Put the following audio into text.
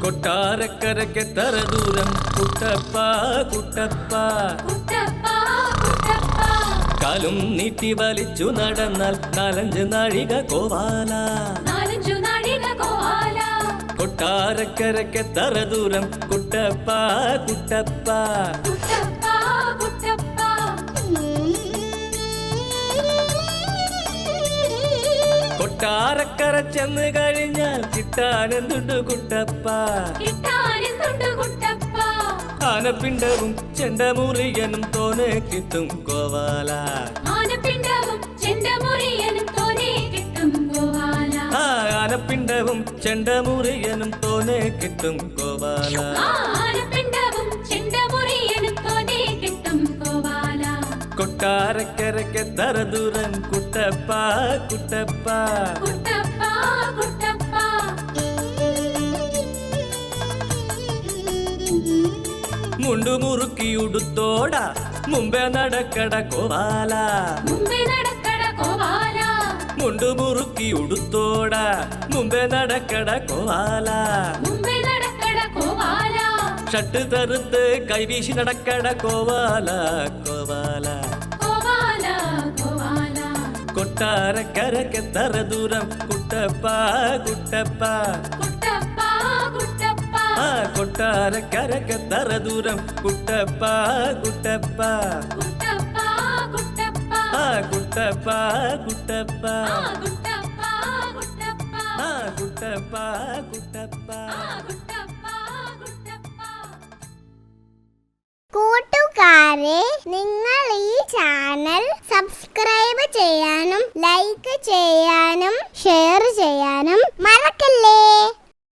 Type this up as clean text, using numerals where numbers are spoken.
കൊട്ടാരക്കരയ്ക്ക് എത്ര ദൂരം കുട്ടപ്പ കുട്ടപ്പ കാലും നീട്ടി വലിച്ചു നടന്നാൽ 4-5 നാഴിക കോവാല. കൊട്ടാരക്കരയ്ക്ക് എത്ര ദൂരം കുട്ടപ്പ കുട്ടപ്പ. കൊട്ടാരക്കര ചെന്ന് കഴിഞ്ഞാൽ കിട്ടാനെന്തുണ്ട് കുട്ടപ്പ? ആനപ്പിണ്ടവും ചെണ്ടമുറിയനും തോനെ കിട്ടും കോവാല. ആനപ്പിണ്ടവും ചെണ്ടമുറിയനും തോനെ കിട്ടും കോവാല. കൊട്ടാരക്കരയ്ക്ക് എത്ര ദൂരം കുട്ടപ്പ കുട്ടപ്പ. മുണ്ടു മുറുക്കിയുടുത്തോട മുമ്പേ നടക്കട കോവാല. മുണ്ടു മുറുക്കിയുടുത്തോട മുമ്പേ നടക്കട കോവാല. ഷട്ട് തറുത്ത് കൈവീശി നടക്കട കോവാല കോവാല. കൊട്ടാരക്കരയ്ക്ക് എത്ര ദൂരം കുട്ടപ്പ കുട്ടപ്പ. കൊട്ടാരക്കരയ്ക്ക് എത്ര ദൂരം കുട്ടപ്പ കുട്ടപ്പ. കുട്ടപ്പ കുട്ടപ്പ കുട്ടപ്പ കുട്ടപ്പ. കൂട്ടുകാരെ, നിങ്ങൾ ഈ ചാനൽ സബ്സ്ക്രൈബ് ചെയ്യാനും ലൈക്ക് ചെയ്യാനും ഷെയർ